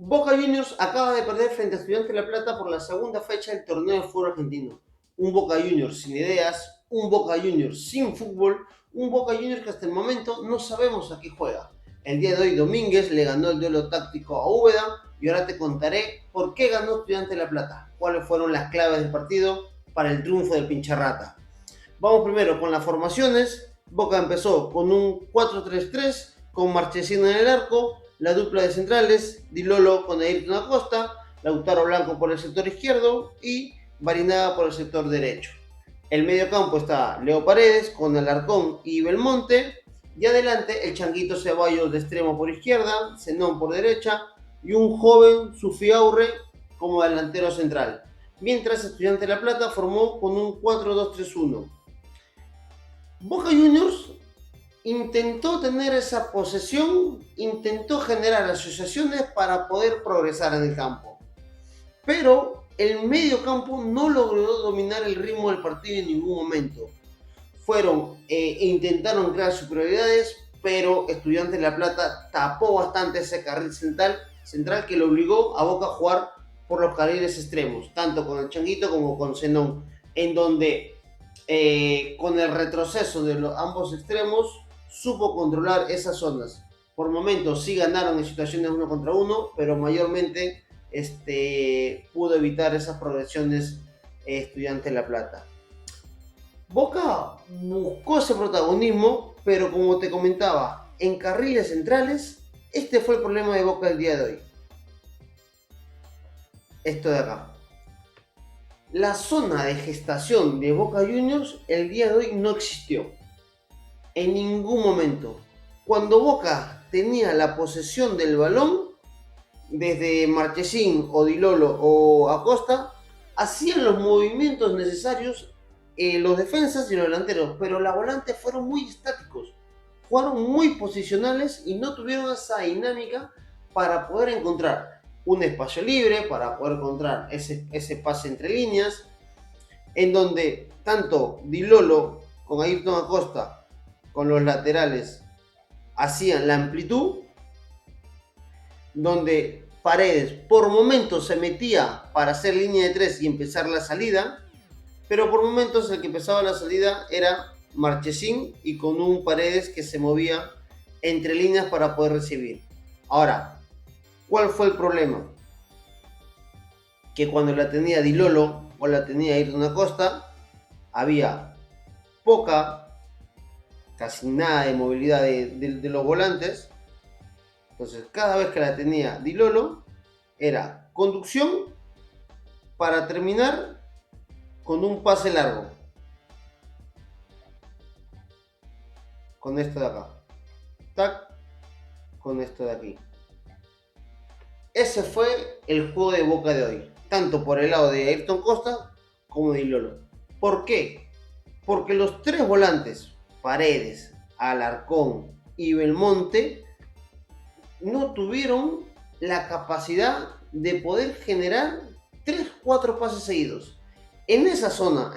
Boca Juniors acaba de perder frente a Estudiantes de La Plata por la segunda fecha del torneo de fútbol argentino. Un Boca Juniors sin ideas, un Boca Juniors sin fútbol, un Boca Juniors que hasta el momento no sabemos a qué juega. El día de hoy Domínguez le ganó el duelo táctico a Úbeda y ahora te contaré por qué ganó Estudiantes de La Plata, cuáles fueron las claves del partido para el triunfo del Pincharrata. Vamos primero con las formaciones. Boca empezó con un 4-3-3 con Marchesín en el arco, la dupla de centrales, Di Lolo con Ayrton Acosta, Lautaro Blanco por el sector izquierdo y Barinaga por el sector derecho. El medio campo está Leo Paredes con Alarcón y Belmonte. Y adelante el Changuito Ceballos de extremo por izquierda, Zenón por derecha y un joven Sufiaurre como delantero central. Mientras Estudiante de La Plata formó con un 4-2-3-1. Boca Juniors intentó tener esa posesión, intentó generar asociaciones para poder progresar en el campo. Pero el medio campo no logró dominar el ritmo del partido en ningún momento. Intentaron crear superioridades, pero Estudiantes de La Plata tapó bastante ese carril central que lo obligó a Boca a jugar por los carriles extremos, tanto con el Changuito como con Zenón, en donde con el retroceso de ambos extremos supo controlar esas zonas. Por momentos sí ganaron en situaciones 1 contra 1, pero mayormente pudo evitar esas progresiones Estudiante de La Plata. Boca buscó ese protagonismo, pero como te comentaba, en carriles centrales, este fue el problema de Boca el día de hoy. Esto de acá. La zona de gestación de Boca Juniors el día de hoy no existió. En ningún momento. Cuando Boca tenía la posesión del balón, desde Marchesín o Di Lolo o Acosta, hacían los movimientos necesarios los defensas y los delanteros, pero los volantes fueron muy estáticos, jugaron muy posicionales y no tuvieron esa dinámica para poder encontrar un espacio libre, para poder encontrar ese pase entre líneas, en donde tanto Di Lolo con Ayrton Acosta, con los laterales, hacían la amplitud, donde Paredes por momentos se metía para hacer línea de 3 y empezar la salida, pero por momentos el que empezaba la salida era Marchesín y con un Paredes que se movía entre líneas para poder recibir. Ahora, ¿cuál fue el problema? Que cuando la tenía Di Lolo o la tenía Ayrton Acosta, había poca, casi nada de movilidad de los volantes. Entonces, cada vez que la tenía Di Lolo, era conducción para terminar con un pase largo. Con esto de acá. Tac, con esto de aquí. Ese fue el juego de Boca de hoy. Tanto por el lado de Ayrton Costa como de Di Lolo. ¿Por qué? Porque los tres volantes, Paredes, Alarcón y Belmonte, no tuvieron la capacidad de poder generar 3-4 pases seguidos. En esa zona,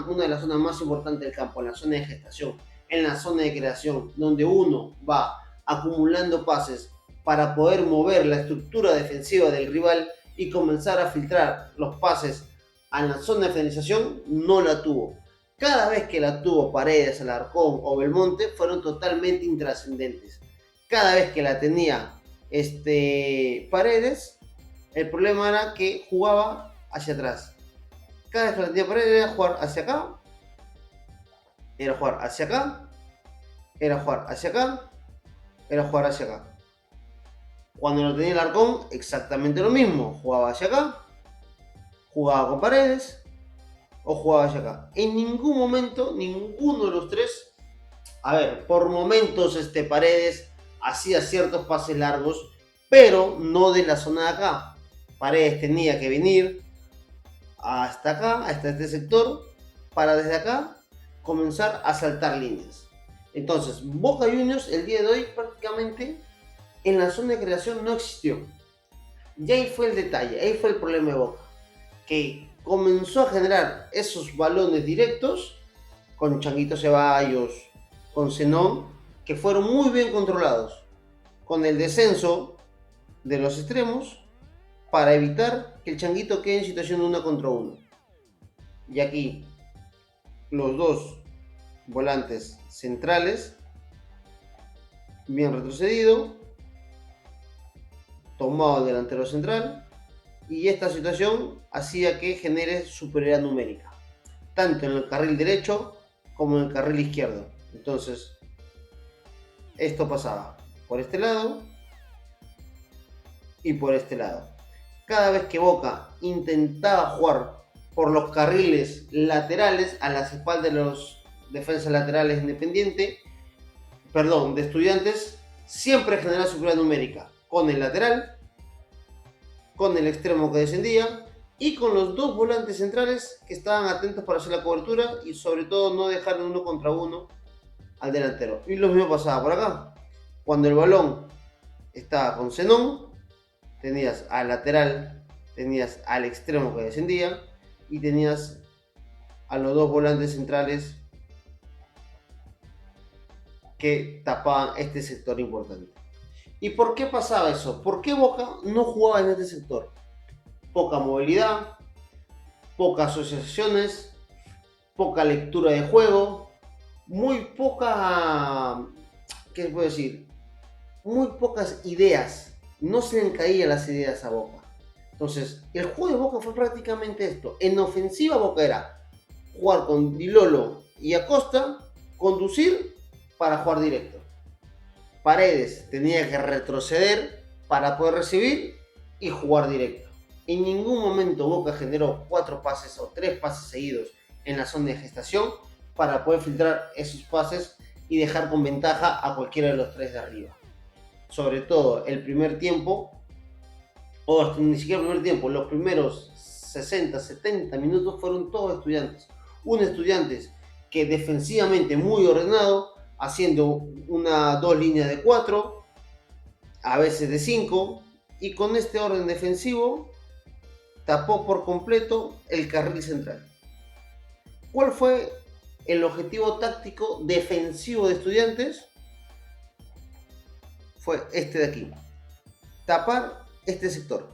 una de las zonas más importantes del campo, en la zona de gestación, en la zona de creación, donde uno va acumulando pases para poder mover la estructura defensiva del rival y comenzar a filtrar los pases a la zona de finalización, no la tuvo. Cada vez que la tuvo Paredes, Alarcón o Belmonte, fueron totalmente intrascendentes. Cada vez que la tenía Paredes, el problema era que jugaba hacia atrás. Cada vez que la tenía Paredes era jugar hacia acá, era jugar hacia acá, era jugar hacia acá, era jugar hacia acá. Cuando lo tenía el Alarcón, exactamente lo mismo. Jugaba hacia acá, jugaba con Paredes o jugaba hacia acá. En ningún momento, ninguno de los tres, a ver, por momentos Paredes hacía ciertos pases largos, pero no de la zona de acá. Paredes tenía que venir hasta acá, hasta este sector, para desde acá comenzar a saltar líneas. Entonces, Boca Juniors el día de hoy prácticamente en la zona de creación no existió. Y ahí fue el detalle, ahí fue el problema de Boca, que comenzó a generar esos balones directos con Changuito Ceballos, con Zenón, que fueron muy bien controlados. Con el descenso, de los extremos para evitar que el changuito quede en situación de 1 contra 1. Y aquí los dos volantes centrales, bien retrocedido, tomado el delantero central, y esta situación hacía que genere superioridad numérica, tanto en el carril derecho como en el carril izquierdo. Entonces, esto pasaba por este lado y por este lado. Cada vez que Boca intentaba jugar por los carriles laterales, a las espaldas de los defensas laterales de Estudiantes, siempre generaba superioridad numérica con el lateral, con el extremo que descendía y con los dos volantes centrales que estaban atentos para hacer la cobertura y sobre todo no dejar de 1 contra 1 al delantero. Y lo mismo pasaba por acá. Cuando el balón estaba con Zenón, tenías al lateral, tenías al extremo que descendía y tenías a los dos volantes centrales que tapaban este sector importante. ¿Y por qué pasaba eso? ¿Por qué Boca no jugaba en este sector? Poca movilidad, pocas asociaciones, poca lectura de juego, muy poca, ¿qué se puede decir? Muy pocas ideas. No se le caían las ideas a Boca. Entonces, el juego de Boca fue prácticamente esto. En ofensiva Boca era jugar con Di Lolo y Acosta, conducir para jugar directo. Paredes tenía que retroceder para poder recibir y jugar directo. En ningún momento Boca generó 4 pases o 3 pases seguidos en la zona de gestación para poder filtrar esos pases y dejar con ventaja a cualquiera de los 3 de arriba. Sobre todo el primer tiempo, o ni siquiera el primer tiempo, los primeros 60, 70 minutos fueron todos Estudiantes. Un Estudiantes que defensivamente muy ordenado, haciendo 2 líneas de 4, a veces de 5, y con este orden defensivo tapó por completo el carril central. ¿Cuál fue el objetivo táctico defensivo de Estudiantes? Fue este de aquí: tapar este sector.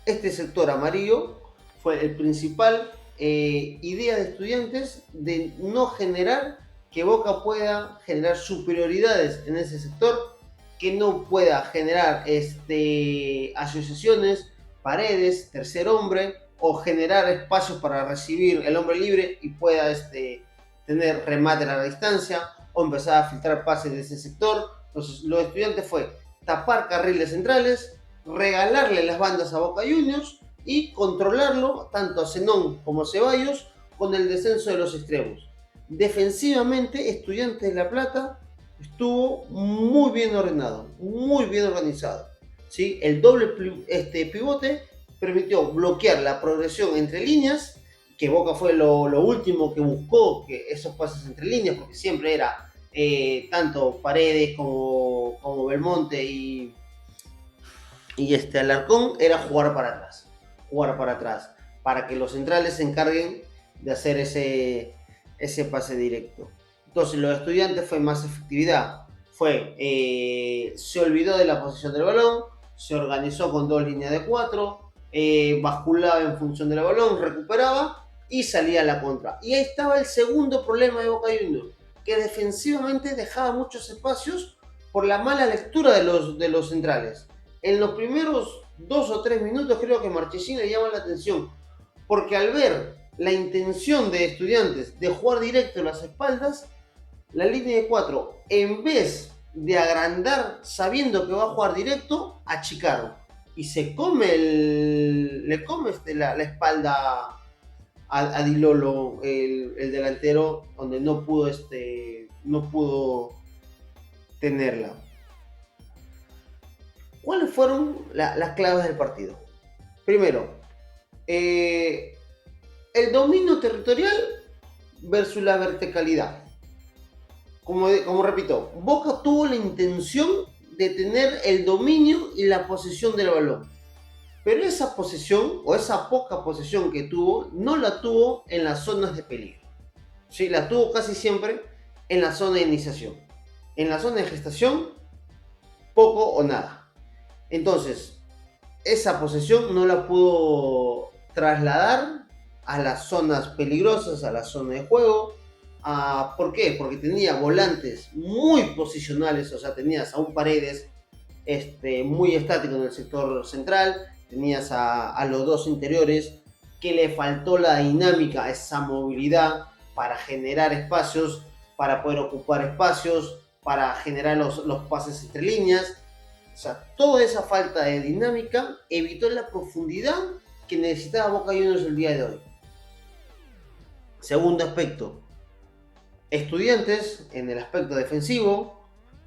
Este sector amarillo fue el principal idea de Estudiantes de no generar que Boca pueda generar superioridades en ese sector, que no pueda generar asociaciones, paredes, tercer hombre, o generar espacios para recibir el hombre libre y pueda tener remate a la distancia o empezar a filtrar pases de ese sector. Entonces, lo de Estudiantes fue tapar carriles centrales, regalarle las bandas a Boca Juniors y controlarlo tanto a Zenón como a Ceballos con el descenso de los extremos. Defensivamente, Estudiantes de La Plata estuvo muy bien ordenado, muy bien organizado. ¿Sí? El doble pivote permitió bloquear la progresión entre líneas, que Boca fue lo último que buscó, que esos pases entre líneas, porque siempre era tanto Paredes como Belmonte y Alarcón, era jugar para atrás, para que los centrales se encarguen de hacer ese pase directo. Entonces, los Estudiantes fue más efectividad, se olvidó de la posición del balón, se organizó con 2 líneas de 4, basculaba en función del balón, recuperaba y salía a la contra. Y ahí estaba el segundo problema de Boca Juniors, que defensivamente dejaba muchos espacios por la mala lectura de los centrales. En los primeros 2 o 3 minutos creo que Marchesín le llama la atención, porque al ver la intención de Estudiantes de jugar directo en las espaldas, la línea de 4, en vez de agrandar sabiendo que va a jugar directo, achicaron. Y le come la espalda a Di Lolo, el delantero, donde no pudo tenerla. ¿Cuáles fueron las claves del partido? Primero, el dominio territorial versus la verticalidad. Como repito, Boca tuvo la intención de tener el dominio y la posesión del balón. Pero esa posesión, o esa poca posesión que tuvo, no la tuvo en las zonas de peligro. ¿Sí? La tuvo casi siempre en la zona de iniciación. En la zona de gestación poco o nada. Entonces, esa posesión no la pudo trasladar a las zonas peligrosas, a la zona de juego. ¿Por qué? Porque tenía volantes muy posicionales, o sea, tenías a un Paredes muy estático en el sector central, tenías a los dos interiores, que le faltó la dinámica, esa movilidad para generar espacios, para poder ocupar espacios, para generar los pases entre líneas. O sea, toda esa falta de dinámica evitó la profundidad que necesitaba Boca Juniors el día de hoy. Segundo aspecto, Estudiantes en el aspecto defensivo,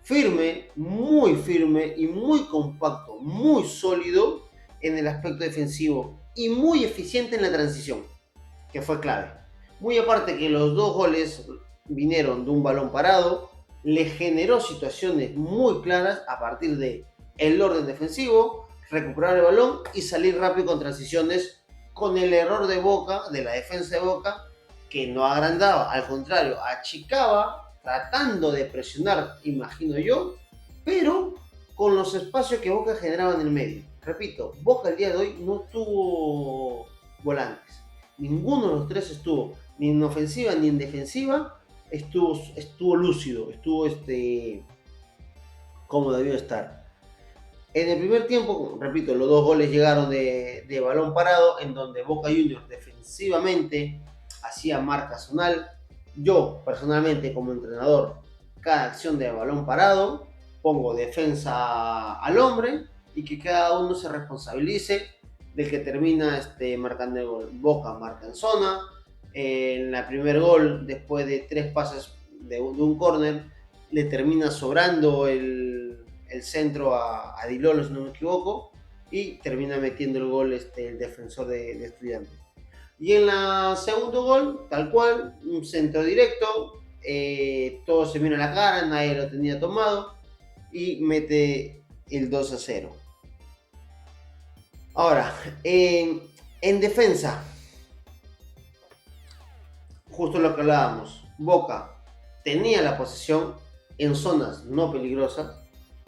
firme y muy compacto, muy sólido en el aspecto defensivo y muy eficiente en la transición, que fue clave. Muy aparte que los dos goles vinieron de un balón parado, le generó situaciones muy claras a partir de el orden defensivo, recuperar el balón y salir rápido con transiciones, con el error de Boca, de la defensa de Boca, que no agrandaba, al contrario, achicaba, tratando de presionar, imagino yo, pero con los espacios que Boca generaba en el medio. Repito, Boca el día de hoy no tuvo volantes. Ninguno de los tres estuvo, ni en ofensiva ni en defensiva, estuvo lúcido, estuvo como debió estar. En el primer tiempo, repito, los dos goles llegaron de balón parado, en donde Boca Juniors defensivamente hacía marca zonal. Yo, personalmente, como entrenador, cada acción de balón parado, pongo defensa al hombre y que cada uno se responsabilice del que termina marcando el gol. Boca marca en zona. En el primer gol, después de 3 pases de un córner, le termina sobrando el centro a Dilolo, si no me equivoco, y termina metiendo el gol el defensor de Estudiantes. Y en la segundo gol, tal cual, un centro directo, todo se vino a la cara, nadie lo tenía tomado, y mete el 2-0. Ahora, en defensa, justo lo que hablábamos, Boca tenía la posesión en zonas no peligrosas,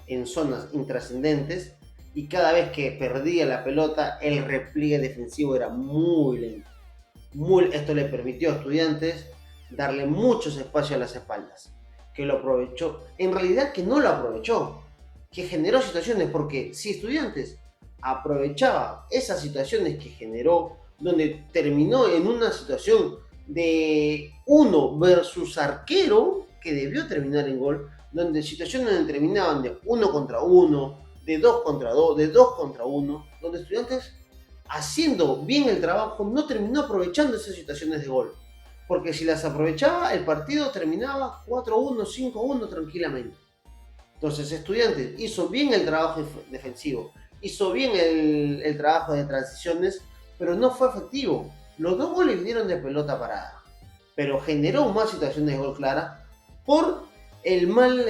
en zonas intrascendentes, y cada vez que perdía la pelota, el repliegue defensivo era muy lento. Esto le permitió a Estudiantes darle muchos espacios a las espaldas, que lo aprovechó. En realidad que no lo aprovechó, que generó situaciones, porque si Estudiantes aprovechaba esas situaciones que generó, donde terminó en una situación de 1 versus arquero, que debió terminar en gol, donde situaciones donde terminaban de 1 contra 1, de 2 contra 2, de 2 contra 1, donde Estudiantes, haciendo bien el trabajo, no terminó aprovechando esas situaciones de gol. Porque si las aprovechaba, el partido terminaba 4-1, 5-1 tranquilamente. Entonces, Estudiantes hizo bien el trabajo defensivo, hizo bien el trabajo de transiciones, pero no fue efectivo. Los dos goles vinieron de pelota parada, pero generó más situaciones de gol claras por el mal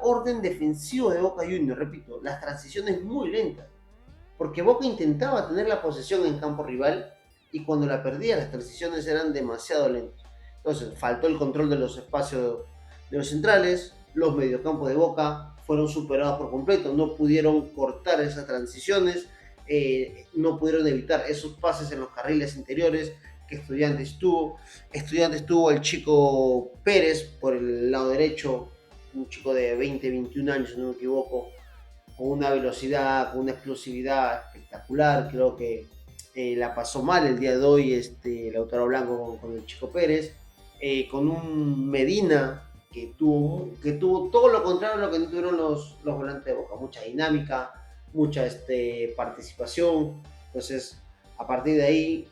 orden defensivo de Boca Juniors. Repito, las transiciones muy lentas, porque Boca intentaba tener la posesión en campo rival y cuando la perdía las transiciones eran demasiado lentas. Entonces faltó el control de los espacios de los centrales, los mediocampos de Boca fueron superados por completo, no pudieron cortar esas transiciones, no pudieron evitar esos pases en los carriles interiores que Estudiantes tuvo. Estudiantes tuvo el chico Pérez por el lado derecho, un chico de 20-21 años, si no me equivoco, con una velocidad, con una explosividad espectacular. Creo que la pasó mal el día de hoy Lautaro Blanco con el Chico Pérez, con un Medina que tuvo todo lo contrario a lo que tuvieron los volantes de Boca, mucha dinámica, mucha participación. Entonces, a partir de ahí,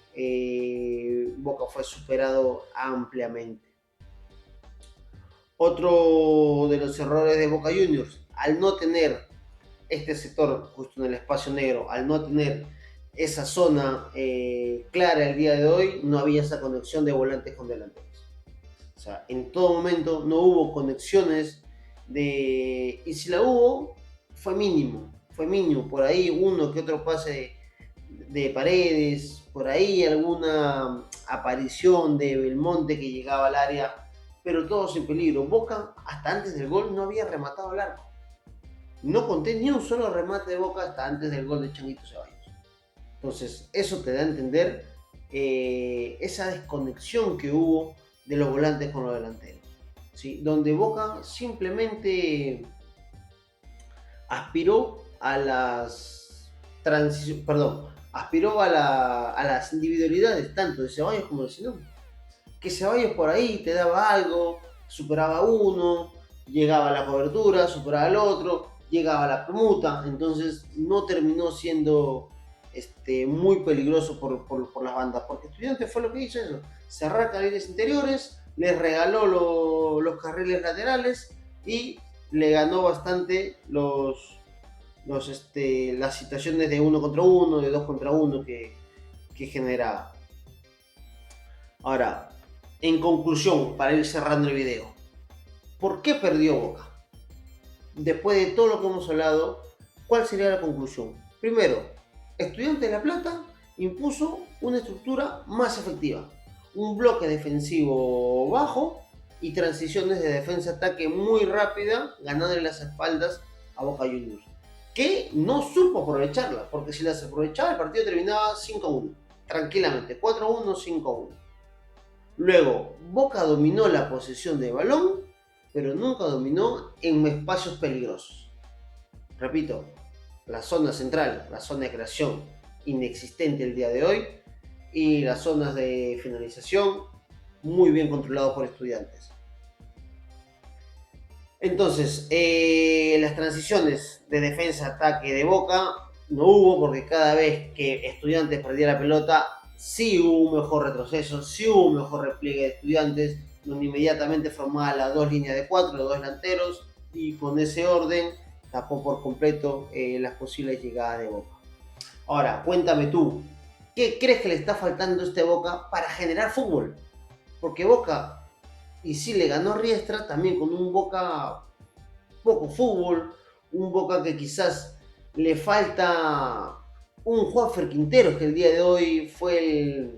Boca fue superado ampliamente. Otro de los errores de Boca Juniors, al no tener este sector justo en el espacio negro, al no tener esa zona clara el día de hoy, no había esa conexión de volantes con delanteros. O sea, en todo momento no hubo conexiones y si la hubo, fue mínimo. Por ahí uno que otro pase de Paredes, por ahí alguna aparición de Belmonte que llegaba al área, pero todos en peligro. Boca, hasta antes del gol, no había rematado al arco. No conté ni un solo remate de Boca hasta antes del gol de Changuito Ceballos. Entonces, eso te da a entender esa desconexión que hubo de los volantes con los delanteros, ¿sí? Donde Boca simplemente aspiró a las transiciones, perdón, aspiró a las individualidades tanto de Ceballos como de Sinón. Que Ceballos por ahí te daba algo, superaba uno, llegaba a la cobertura, superaba al otro, llegaba a la permuta, entonces no terminó siendo muy peligroso por las bandas, porque Estudiantes fue lo que hizo eso, cerrar carriles interiores, les regaló los carriles laterales y le ganó bastante las situaciones de 1 contra 1, de 2 contra 1 que generaba. Ahora, en conclusión, para ir cerrando el video, ¿por qué perdió Boca? Después de todo lo que hemos hablado, ¿cuál sería la conclusión? Primero, Estudiantes de La Plata impuso una estructura más efectiva, un bloque defensivo bajo y transiciones de defensa-ataque muy rápida, ganándole las espaldas a Boca Juniors, que no supo aprovecharla, porque si las aprovechaba el partido terminaba 5-1, tranquilamente, 4-1, 5-1. Luego, Boca dominó la posesión de balón, pero nunca dominó en espacios peligrosos. Repito, la zona central, la zona de creación, inexistente el día de hoy, y las zonas de finalización, muy bien controlados por Estudiantes. Entonces, las transiciones de defensa-ataque de Boca no hubo, porque cada vez que Estudiantes perdía la pelota, sí hubo un mejor retroceso, sí hubo un mejor repliegue de Estudiantes, donde inmediatamente formaba las dos líneas de 4, los dos delanteros, y con ese orden tapó por completo las posibles llegadas de Boca. Ahora, cuéntame tú, ¿qué crees que le está faltando a este Boca para generar fútbol? Porque Boca, y sí le ganó Riestra, también con un Boca poco fútbol, un Boca que quizás le falta un Juanfer Quinteros, que el día de hoy fue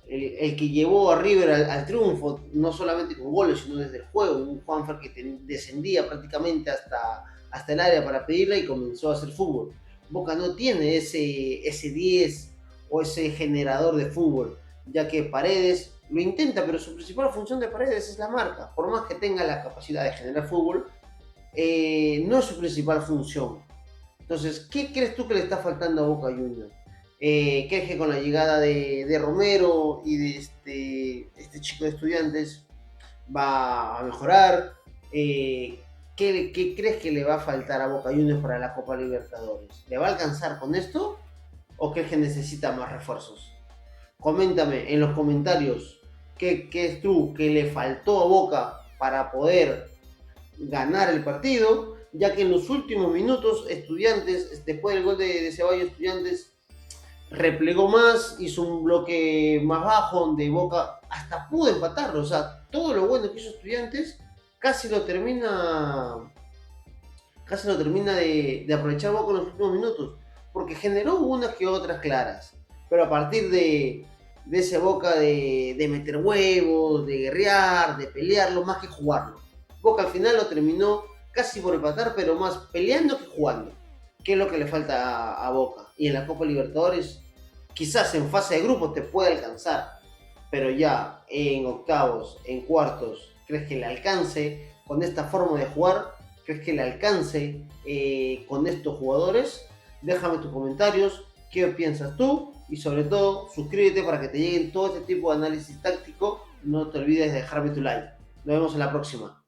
el que llevó a River al triunfo, no solamente con goles, sino desde el juego. Un Juanfer que descendía prácticamente hasta el área para pedirla y comenzó a hacer fútbol. Boca no tiene ese 10 o ese generador de fútbol, ya que Paredes lo intenta, pero su principal función de Paredes es la marca. Por más que tenga la capacidad de generar fútbol, no es su principal función. Entonces, ¿qué crees tú que le está faltando a Boca Juniors? ¿Crees que con la llegada de Romero y de este chico de Estudiantes va a mejorar? ¿Qué crees que le va a faltar a Boca Juniors para la Copa Libertadores? ¿Le va a alcanzar con esto o crees que necesita más refuerzos? Coméntame en los comentarios qué es tú que le faltó a Boca para poder ganar el partido, ya que en los últimos minutos Estudiantes, después del gol de Ceballos, Estudiantes replegó más, hizo un bloque más bajo donde Boca hasta pudo empatarlo. O sea, todo lo bueno que hizo Estudiantes casi lo termina de aprovechar Boca en los últimos minutos, porque generó unas que otras claras, pero a partir de ese Boca de meter huevos, de guerrear, de pelearlo más que jugarlo, Boca al final lo terminó casi por empatar, pero más peleando que jugando, que es lo que le falta a Boca. Y en la Copa Libertadores, quizás en fase de grupos te puede alcanzar, pero ya en octavos, en cuartos, ¿crees que le alcance con esta forma de jugar? ¿Crees que le alcance con estos jugadores? Déjame tus comentarios, qué piensas tú, y sobre todo suscríbete para que te lleguen todo este tipo de análisis táctico. No te olvides de dejarme tu like. Nos vemos en la próxima.